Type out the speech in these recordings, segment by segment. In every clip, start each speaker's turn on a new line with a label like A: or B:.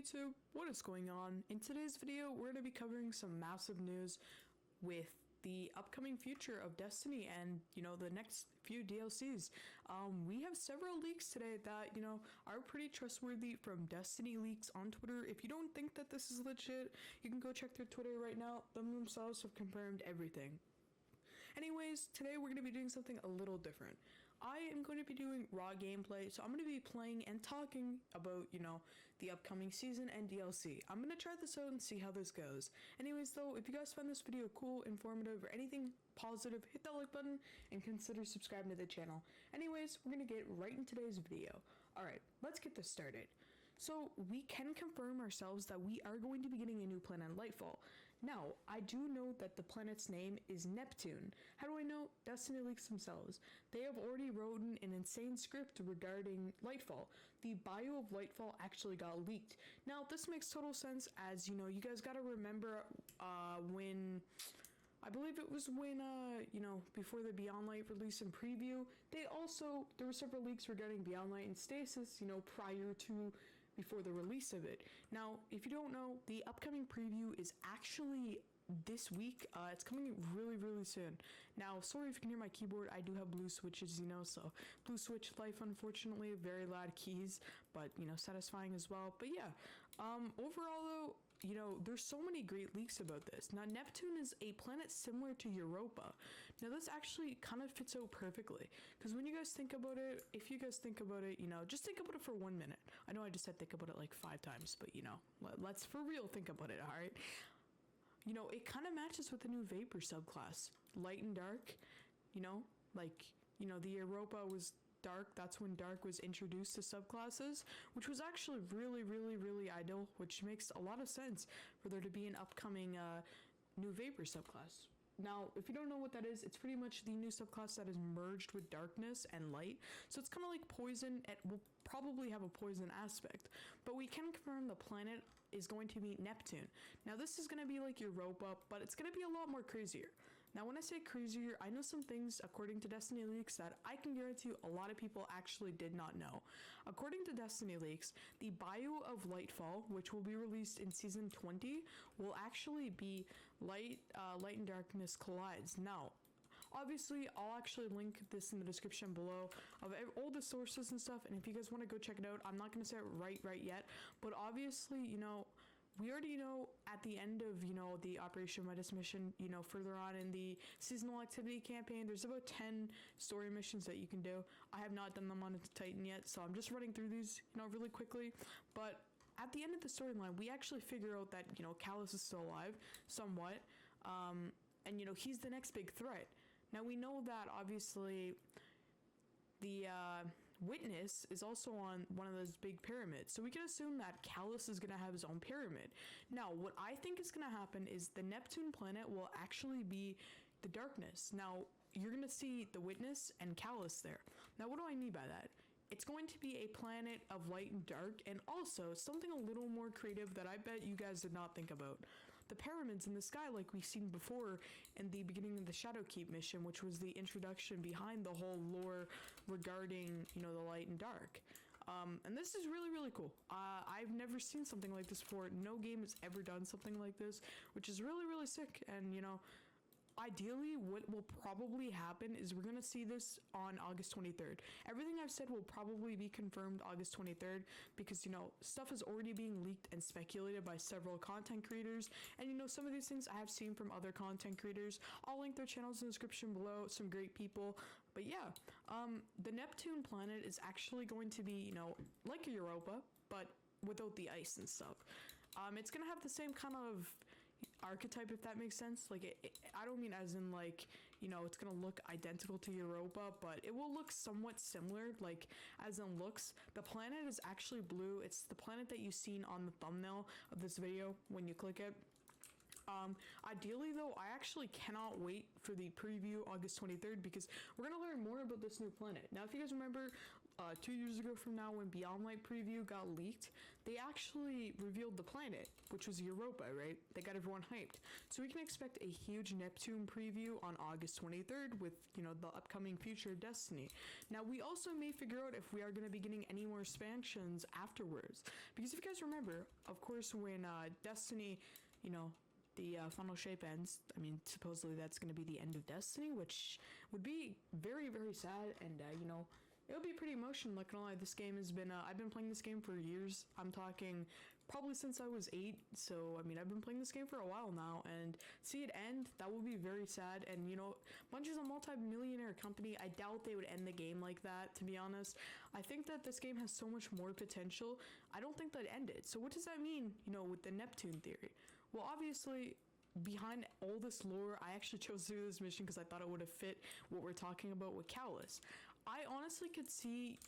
A: YouTube? What is going on? In today's video, we're going to be covering some massive news with the upcoming future of Destiny and, the next few DLCs. We have several leaks today that, are pretty trustworthy from Destiny Leaks on Twitter. If you don't think that this is legit, you can go check their Twitter right now. Them themselves have confirmed everything. Anyways, today we're going to be doing something a little different. I am going to be doing raw gameplay, so I'm going to be playing and talking about, the upcoming season and DLC. I'm going to try this out and see how this goes. Anyways, though, if you guys find this video cool, informative, or anything positive, hit that like button and consider subscribing to the channel. Anyways, we're going to get right in today's video. Alright, let's get this started. So we can confirm ourselves that we are going to be getting a new planet in LIGHTFALL. Now, I do know that the planet's name is Neptune. How do I know? Destiny Leaks themselves. They have already written an insane script regarding LIGHTFALL. The bio of LIGHTFALL actually got leaked. Now, this makes total sense as, you guys gotta remember when... I believe it was when, before the Beyond Light release and preview, there were several leaks regarding Beyond Light and Stasis, prior to, before the release of it. Now, if you don't know, the upcoming preview is actually this week. It's coming really, really soon. Now, sorry if you can hear my keyboard, I do have blue switches, so blue switch life, unfortunately, very loud keys, but, satisfying as well. But yeah, overall though, there's so many great leaks about this. Now, Neptune is a planet similar to Europa. Now, this actually kind of fits out perfectly, because when you guys think about it, if you guys think about it, just think about it for 1 minute. I know I just said think about it like 5 times, but, let's for real think about it, all right? It kind of matches with the new Vapor subclass. Light and dark, the Europa was dark. That's when dark was introduced to subclasses, which was actually really, really, really ideal, which makes a lot of sense for there to be an upcoming new Vapor subclass. Now, if you don't know what that is, it's pretty much the new subclass that is merged with darkness and light. So it's kind of like poison. It will probably have a poison aspect, but we can confirm the planet is going to be Neptune. Now, this is going to be like Europa, but it's going to be a lot more crazier. Now, when I say crazier, I know some things, according to Destiny Leaks, that I can guarantee you a lot of people actually did not know. According to Destiny Leaks, the bio of LIGHTFALL, which will be released in Season 20, will actually be light and darkness collides. Now, obviously, I'll actually link this in the description below of all the sources and stuff, and if you guys want to go check it out, I'm not going to say it right yet, but obviously, we already know at the end of, the Operation Midas mission, further on in the seasonal activity campaign, there's about 10 story missions that you can do. I have not done them on Titan yet, so I'm just running through these, really quickly. But at the end of the storyline, we actually figure out that, Callus is still alive, somewhat, and, he's the next big threat. Now, we know that, obviously, the Witness is also on one of those big pyramids, so we can assume that Callus is going to have his own pyramid. Now, what I think is going to happen is the Neptune planet will actually be the darkness. Now, you're going to see the Witness and Callus there. Now, what do I mean by that? It's going to be a planet of light and dark, and also something a little more creative that I bet you guys did not think about. The pyramids in the sky, like we've seen before in the beginning of the Shadowkeep mission, which was the introduction behind the whole lore regarding, the light and dark. And this is really, really cool. I've never seen something like this before. No game has ever done something like this, which is really, really sick. And, ideally, what will probably happen is we're going to see this on August 23rd. Everything I've said will probably be confirmed August 23rd because, stuff is already being leaked and speculated by several content creators. And, some of these things I have seen from other content creators. I'll link their channels in the description below. Some great people. But yeah, the Neptune planet is actually going to be, like a Europa, but without the ice and stuff. It's going to have the same kind of archetype, if that makes sense. Like, I don't mean as in like, it's gonna look identical to Europa, but it will look somewhat similar, like as in looks. The planet is actually blue. It's the planet that you've seen on the thumbnail of this video when you click it. Ideally though, I actually cannot wait for the preview August 23rd because we're going to learn more about this new planet. Now, if you guys remember, 2 years ago from now, when Beyond Light preview got leaked, they actually revealed the planet, which was Europa, right? They got everyone hyped. So we can expect a huge Neptune preview on August 23rd with, the upcoming future of Destiny. Now, we also may figure out if we are going to be getting any more expansions afterwards. Because if you guys remember, of course, when Destiny, the final shape ends, supposedly that's going to be the end of Destiny, which would be very, very sad, and, it would be pretty emotional, not gonna lie. This game has been, I've been playing this game for years. I'm talking probably since I was 8, so, I've been playing this game for a while now, and see it end, that would be very sad, and, Bungie's a multi-millionaire company. I doubt they would end the game like that, to be honest. I think that this game has so much more potential. I don't think they'd end it. So what does that mean, with the Neptune theory? Well, obviously, behind all this lore, I actually chose to do this mission because I thought it would have fit what we're talking about with Callus. I honestly could see,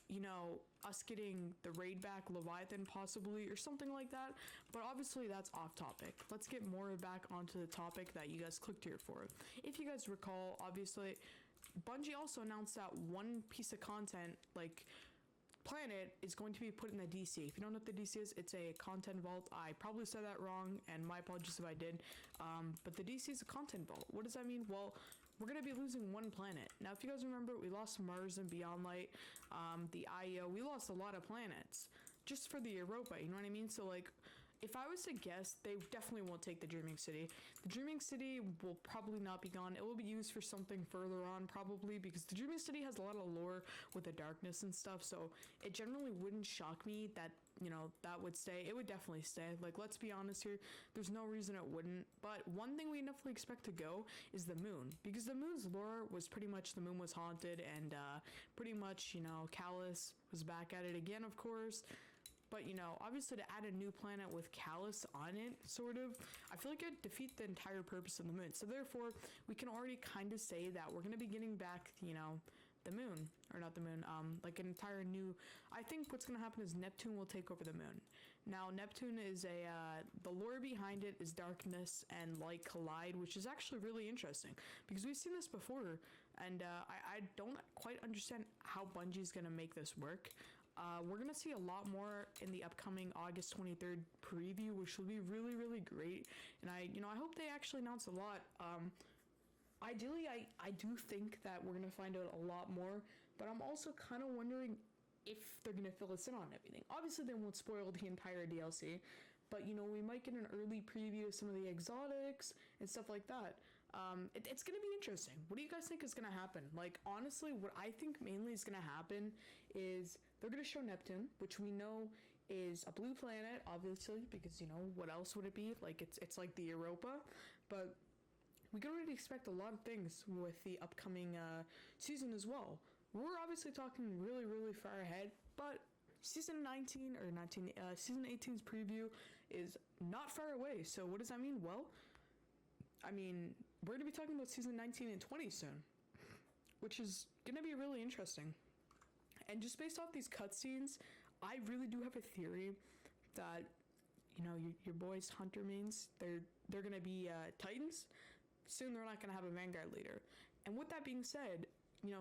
A: us getting the raid back Leviathan possibly or something like that, but obviously that's off topic. Let's get more back onto the topic that you guys clicked here for. If you guys recall, obviously, Bungie also announced that one piece of content, planet, is going to be put in the DC. If you don't know what the DC is, it's a content vault. I probably said that wrong, and my apologies if I did. But the DC is a content vault. What does that mean? Well, we're going to be losing one planet. Now, if you guys remember, we lost Mars and Beyond Light, the IEO. We lost a lot of planets just for the Europa, you know what I mean? So, if I was to guess, they definitely won't take the Dreaming City. The Dreaming City will probably not be gone. It will be used for something further on, probably, because the Dreaming City has a lot of lore with the darkness and stuff, so it generally wouldn't shock me that, that would stay. It would definitely stay. Let's be honest here. There's no reason it wouldn't. But one thing we definitely expect to go is the moon, because the moon's lore was pretty much the moon was haunted, and pretty much, Callus was back at it again, of course. But, obviously to add a new planet with Callus on it, sort of, I feel like it would defeat the entire purpose of the moon. So therefore, we can already kind of say that we're going to be getting back, the moon, or not the moon, an entire new, I think what's going to happen is Neptune will take over the moon. Now, Neptune is the lore behind it is darkness and light collide, which is actually really interesting, because we've seen this before, and I don't quite understand how Bungie's going to make this work. We're going to see a lot more in the upcoming August 23rd preview, which will be really, really great. And I hope they actually announce a lot. Ideally, I do think that we're going to find out a lot more, but I'm also kind of wondering if they're going to fill us in on everything. Obviously, they won't spoil the entire DLC, but, we might get an early preview of some of the exotics and stuff like that. It's going to be interesting. What do you guys think is going to happen? Honestly, what I think mainly is going to happen is they're going to show Neptune, which we know is a blue planet, obviously, because, what else would it be? It's like the Europa, but we can already expect a lot of things with the upcoming season as well. We're obviously talking really, really far ahead, but Season 18's preview is not far away. So what does that mean? Well, we're going to be talking about Season 19 and 20 soon, which is going to be really interesting. And just based off these cutscenes, I really do have a theory that, your boys Hunter mains, they're going to be Titans. Soon they're not going to have a Vanguard leader. And with that being said,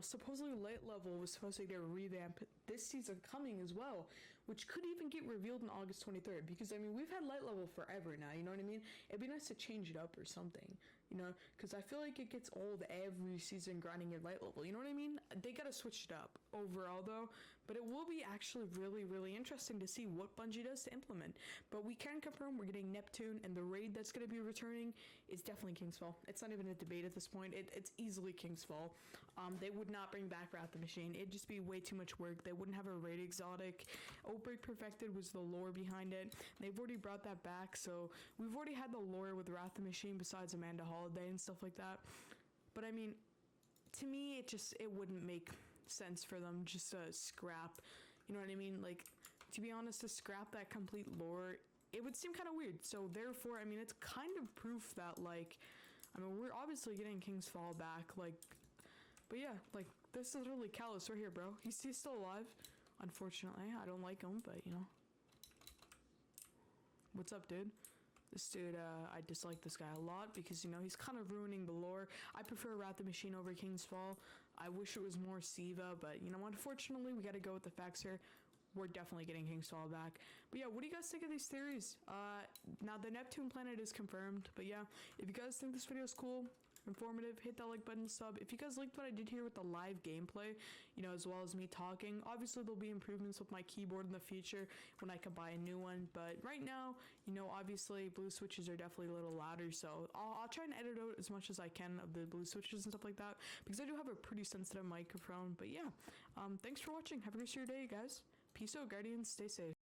A: supposedly Light Level was supposed to get a revamp this season coming as well, which could even get revealed on August 23rd, because, we've had Light Level forever now, you know what I mean? It'd be nice to change it up or something, because I feel like it gets old every season grinding your Light Level, you know what I mean? They gotta switch it up overall, though, but it will be actually really, really interesting to see what Bungie does to implement. But we can confirm we're getting Neptune, and the raid that's gonna be returning is definitely Kingsfall. It's not even a debate at this point. It's easily Kingsfall. They would not bring back Wrath of Machine. It'd just be way too much work. They wouldn't have a raid exotic. Outbreak Perfected was the lore behind it. They've already brought that back, so we've already had the lore with Wrath of Machine besides Amanda Holiday and stuff like that. But to me, it wouldn't make sense for them just to scrap, you know what I mean? To be honest, to scrap that complete lore, it would seem kind of weird. So therefore, it's kind of proof that, we're obviously getting Kingsfall back, but yeah, this is literally Callus right here, bro. He's still alive. Unfortunately, I don't like him, but, What's up, dude? This dude, I dislike this guy a lot because, you know, he's kind of ruining the lore. I prefer Wrath the Machine over King's Fall. I wish it was more Siva, but, you know, unfortunately, we gotta go with the facts here. We're definitely getting King's Fall back. But yeah, what do you guys think of these theories? Now, the Neptune planet is confirmed, but yeah, if you guys think this video is cool, informative, hit that like button, sub. If you guys liked what I did here with the live gameplay, you know, as well as me talking, obviously there'll be improvements with my keyboard in the future when I can buy a new one, but right now, you know, obviously blue switches are definitely a little louder, so I'll try and edit out as much as I can of the blue switches and stuff like that, because I do have a pretty sensitive microphone. But yeah, thanks for watching. Have a great rest of your day, guys. Peace out, Guardians. Stay safe.